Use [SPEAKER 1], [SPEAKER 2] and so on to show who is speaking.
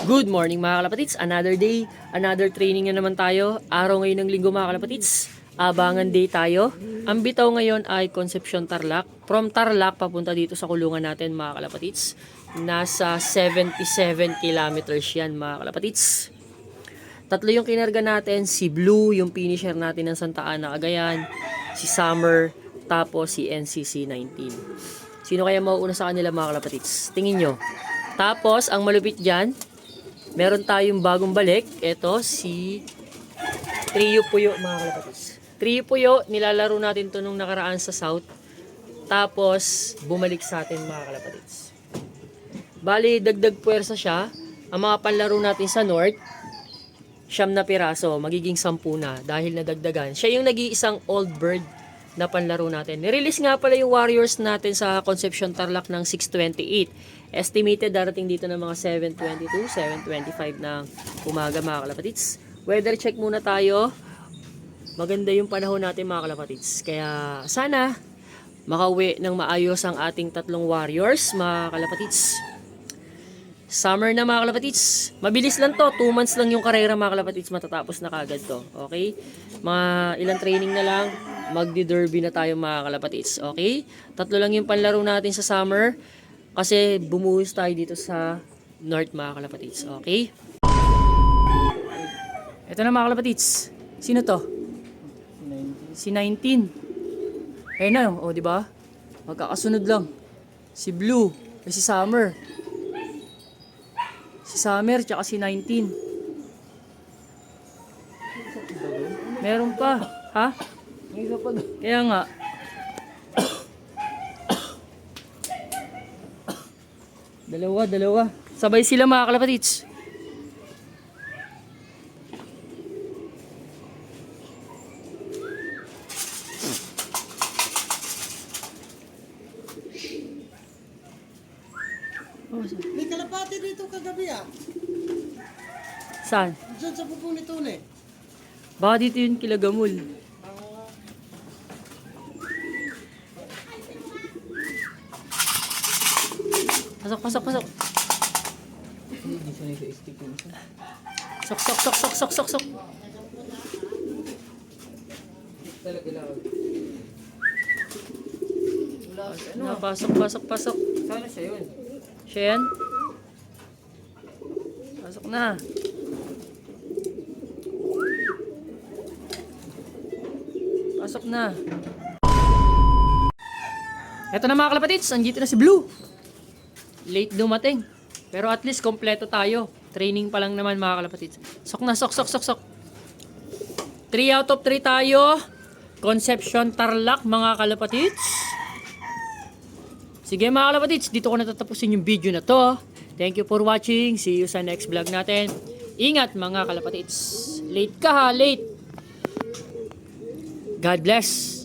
[SPEAKER 1] Good morning mga kalapatids, another day, another training na naman tayo. Araw ngayon ng linggo mga kalapatids, abangan day tayo. Ang bitaw ngayon ay Concepcion Tarlac. From Tarlac papunta dito sa kulungan natin mga kalapatids. Nasa 77 kilometers yan mga kalapatids. Tatlo yung kinarga natin, si Blue, yung finisher natin ng Santa Ana, Cagayan, si Summer, tapos si NCC 19. Sino kaya mauuna sa kanila mga kalapatids? Tingin nyo. Tapos, ang malupit dyan, meron tayong bagong balik. Ito, si Trio Puyo mga kalapatids. Trio Puyo, nilalaro natin to nung nakaraan sa South. Tapos, bumalik sa atin mga kalapatids. Bali, dagdag puwersa siya. Ang mga panlaro natin sa North, 9 na piraso, magiging 10 na dahil nadagdagan. Siya yung nag-iisang old bird na panlaro natin. Nirelease nga pala yung Warriors natin sa Concepcion Tarlac ng 6:28. Estimated darating dito ng mga 7:22, 7:25 ng umaga mga kalapatids. Weather check muna tayo. Maganda yung panahon natin mga kalapatids. Kaya sana makauwi ng maayos ang ating tatlong Warriors mga kalapatids. Summer na mga kalapatids. Mabilis lang to. 2 months lang yung karera mga kalapatids. Matatapos na kagad to. Okay? Mga ilang training na lang. Magdi-derby na tayo mga kalapatids. Okay? Tatlo lang yung panlaro natin sa summer. Kasi bumuhos tayo dito sa North mga kalapatids. Okay? Ito na mga kalapatids. Sino to? Si 19. Ayun na. O, diba? Magkakasunod lang. Si Blue. Si Summer. Si Summer, tsaka si 19. Meron pa. Ha? Kaya nga. Dalawa. Sabay sila mga kalapatids.
[SPEAKER 2] May kalapati dito kagabi ah.
[SPEAKER 1] Saan?
[SPEAKER 2] Diyan sa bubong ni Tune.
[SPEAKER 1] Baka dito yun Kilagamul. Pasok. Sok. Pasok.
[SPEAKER 2] Sana siya yun.
[SPEAKER 1] Siya yan? Pasok na. Pasok na. Eto na mga kalapatids, andito na si Blue. Late dumating. Pero at least kompleto tayo. Training pa lang naman mga kalapatids. Sok na, sok. 3 out of 3 tayo. Concepcion Tarlac mga kalapatids. Sige mga kalapatids, dito ko natatapusin yung video na to. Thank you for watching. See you sa next vlog natin. Ingat mga kalapatids. Late ka ha, late. God bless.